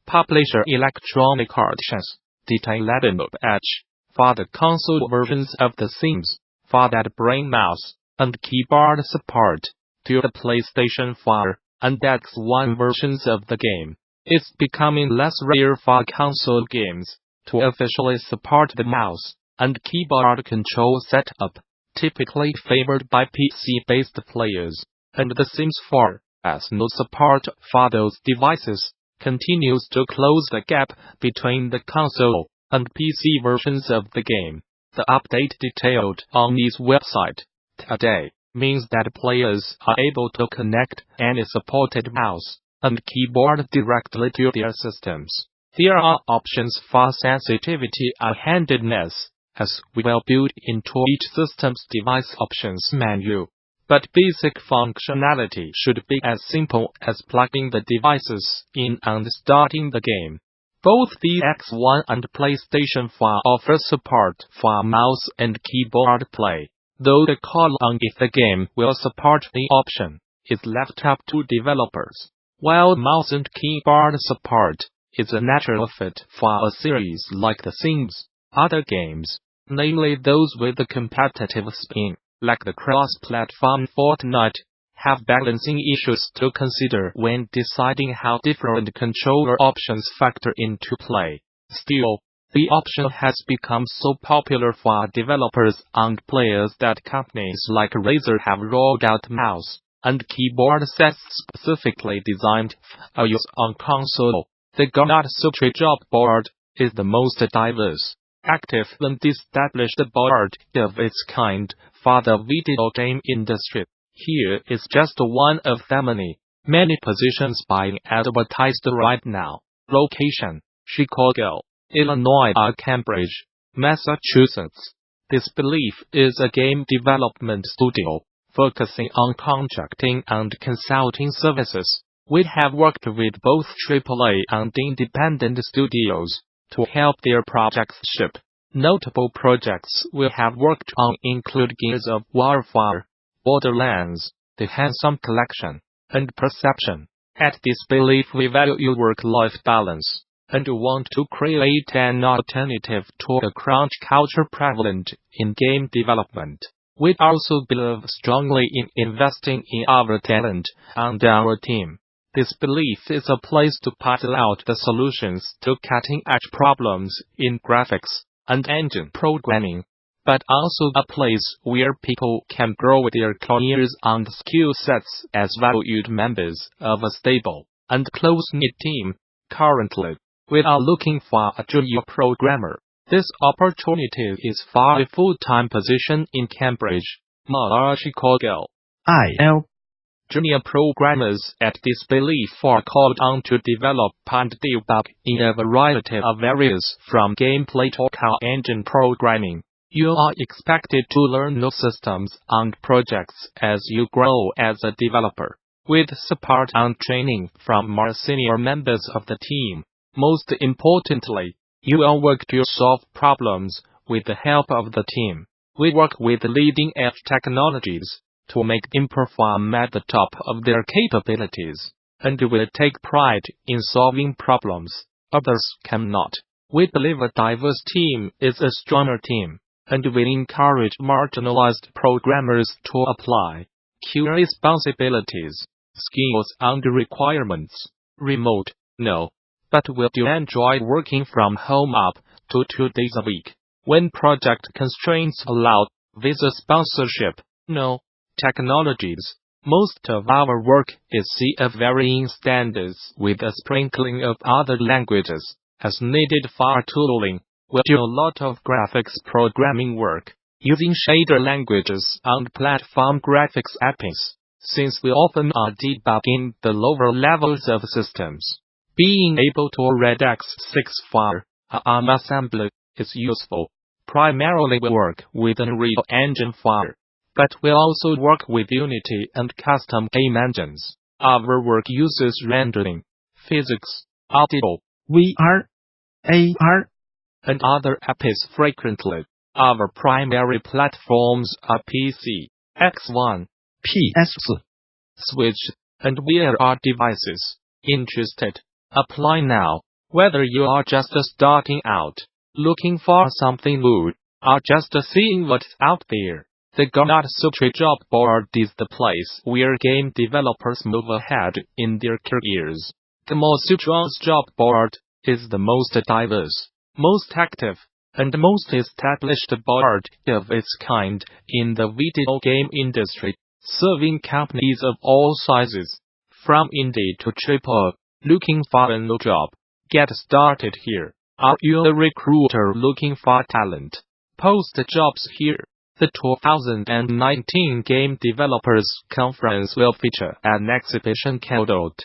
publisher Electronic Arts detailed edge for the console versions of The Sims, for that brain mouse and keyboard support to the PlayStation 4 and X1 versions of the game. It's becoming less rare for console games to officially support the mouse and keyboard control setup, typically favored by PC-based players, and The Sims 4, as no support for those devices, continues to close the gap between the console and PC versions of the game. The update detailed on its website today means that players are able to connect any supported mouse and keyboard directly to their systems. There are options for sensitivity and handedness, as well built into each system's device options menu. But basic functionality should be as simple as plugging the devices in and starting the game. Both the X1 and PlayStation 4 offer support for mouse and keyboard play, though the call on if the game will support the option is left up to developers. While mouse and keyboard support is a natural fit for a series like The Sims, other games, namely those with a competitive spin, like the cross-platform Fortnite, have balancing issues to consider when deciding how different controller options factor into play. Still, the option has become so popular for developers and players that companies like Razer have rolled out mouse and keyboard sets specifically designed for use on console. The Gamasutra job board is the most diverse, active and established board of its kind for the video game industry. Here is just one of the many positions being advertised right now. Location: Chicago, Illinois or Cambridge, Massachusetts. This belief is a game development studio focusing on contracting and consulting services. We have worked with both AAA and independent studios to help their projects ship. Notable projects we have worked on include Gears of War 4, Borderlands, The Handsome Collection, and Perception. At Disbelief we value work-life balance, and want to create an alternative to the crunch culture prevalent in game development. We also believe strongly in investing in our talent and our team. Disbelief is a place to puzzle out the solutions to cutting-edge problems in graphics and engine programming, but also a place where people can grow their careers and skill sets as valued members of a stable and close-knit team. Currently, we are looking for a junior programmer. This opportunity is for a full-time position in Cambridge, or Chicago. Junior programmers at Disbelief are called on to develop and debug in a variety of areas from gameplay to car engine programming. You are expected to learn new systems and projects as you grow as a developer, with support and training from more senior members of the team. Most importantly, you will work to solve problems with the help of the team. We work with leading-edge technologies to make them perform at the top of their capabilities, and will take pride in solving problems others cannot. We believe a diverse team is a stronger team, and will encourage marginalized programmers to apply key responsibilities, skills and requirements. Remote, no. But will you enjoy working from home up to 2 days a week? When project constraints allow, visa sponsorship, no. Technologies. Most of our work is C of varying standards with a sprinkling of other languages, as needed for tooling. We do a lot of graphics programming work, using shader languages and platform graphics APIs, since we often are debugging the lower levels of systems. Being able to read X6 for ARM assembly is useful. Primarily we work with Unreal Engine 4. But we also work with Unity and custom game engines. Our work uses rendering, physics, audio, VR, AR, and other APIs frequently. Our primary platforms are PC, X1, PS, Switch, and VR devices. Interested? Apply now. Whether you are just starting out, looking for something new, or just seeing what's out there, the Gamasutra job board is the place where game developers move ahead in their careers. Gamasutra's job board is the most diverse, most active, and most established board of its kind in the video game industry, serving companies of all sizes, from indie to AAA, looking for a new job. Get started here. Are you a recruiter looking for talent? Post jobs here. The 2019 Game Developers Conference will feature an exhibition called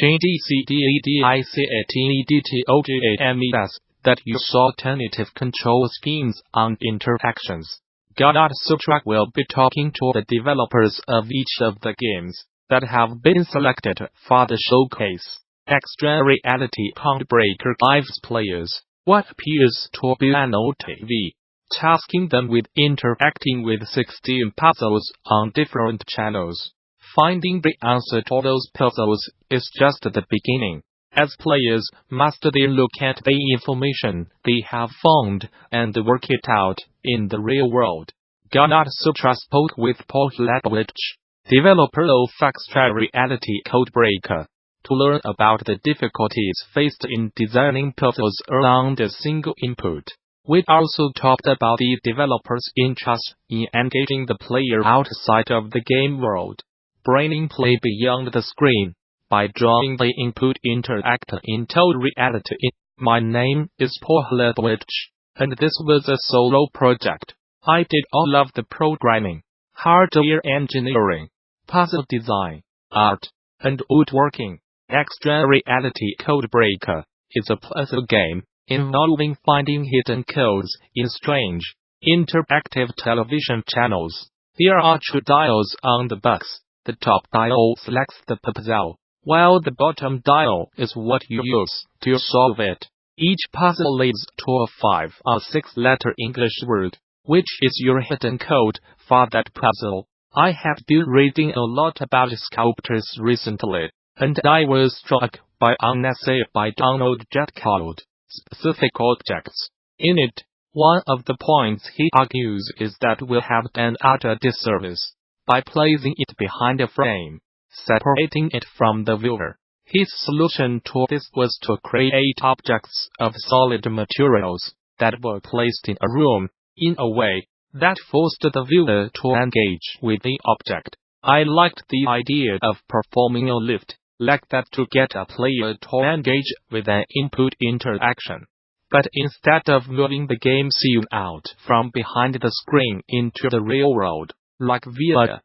GDCDEDICATEDTOGAMES that uses alternative control schemes and interactions. Gamasutra will be talking to the developers of each of the games that have been selected for the showcase. Extra Reality Codebreaker gives players what appears to be an OTV, tasking them with interacting with 16 puzzles on different channels. Finding the answer to those puzzles is just the beginning, as players must then look at the information they have found and work it out in the real world. Gamasutra spoke with Paul Ledwich, developer of Extra Reality Codebreaker, to learn about the difficulties faced in designing puzzles around a single input. We also talked about the developer's interest in engaging the player outside of the game world, bringing play beyond the screen, by drawing the input interact into reality. My name is Paul Ledwich, and this was a solo project. I did all of the programming, hardware engineering, puzzle design, art, and woodworking. Extra Reality Codebreaker is a puzzle game involving finding hidden codes in strange, interactive television channels. There are two dials on the box. The top dial selects the puzzle, while the bottom dial is what you use to solve it. Each puzzle leads to a 5 or 6 letter English word, which is your hidden code for that puzzle. I have been reading a lot about sculptors recently, and I was struck by an essay by Donald Jett called Specific Objects. In it, one of the points he argues is that we have done art a disservice by placing it behind a frame, separating it from the viewer. His solution to this was to create objects of solid materials that were placed in a room, in a way that forced the viewer to engage with the object. I liked the idea of performing a lift like that to get a player to engage with an input interaction. But instead of moving the game scene out from behind the screen into the real world, like via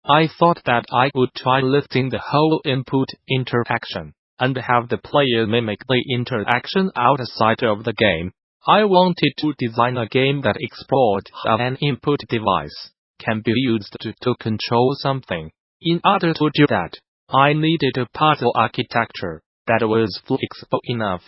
I thought that I would try lifting the whole input interaction, and have the player mimic the interaction outside of the game. I wanted to design a game that explored how an input device can be used to control something. In order to do that, I needed a puzzle architecture that was flexible enough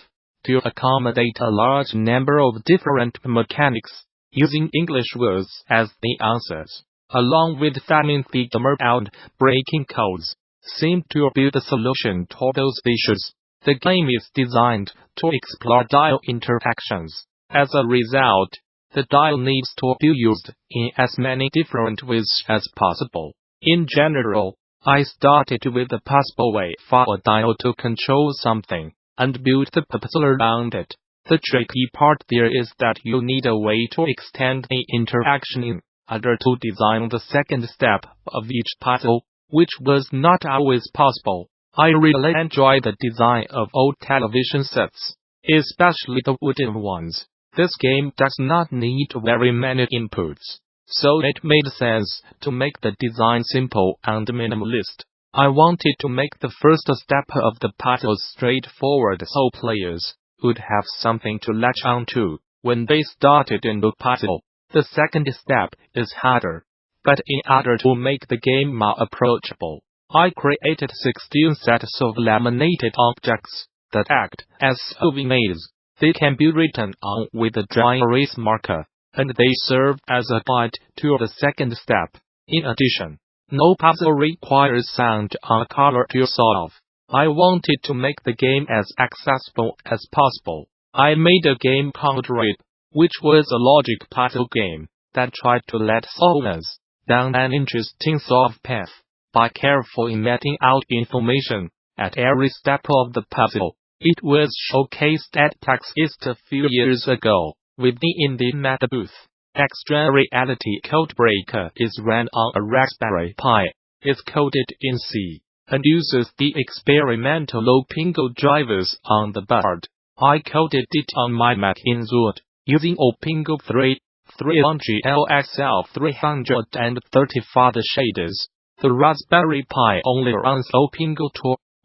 to accommodate a large number of different mechanics, using English words as the answers, along with finding the grammar and breaking codes, seemed to be the solution to those issues. The game is designed to explore dial interactions. As a result, the dial needs to be used in as many different ways as possible. In general, I started with a possible way for a dial to control something, and built the puzzle around it. The tricky part there is that you need a way to extend the interaction in order to design the second step of each puzzle, which was not always possible. I really enjoy the design of old television sets, especially the wooden ones. This game does not need very many inputs, so it made sense to make the design simple and minimalist. I wanted to make the first step of the puzzle straightforward so players would have something to latch onto when they started a new puzzle. The second step is harder, but in order to make the game more approachable, I created 16 sets of laminated objects that act as souvenirs. They can be written on with a dry erase marker, and they serve as a guide to the second step. In addition, no puzzle requires sound or color to solve. I wanted to make the game as accessible as possible. I made a game called Rape, which was a logic puzzle game that tried to let solvers down an interesting solve path by carefully mapping out information at every step of the puzzle. It was showcased at PAX East a few years ago with the indie meta booth. Extra Reality Codebreaker is run on a Raspberry Pi. It's coded in C and uses the experimental Opingo drivers on the board. I coded it on my Mac in Xud using Opingo 3.3 335 shaders. The Raspberry Pi only runs Opingo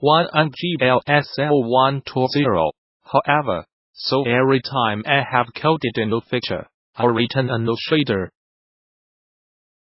2.1 and GLSL120. However, so every time I have coded a new feature, I'll return a new shader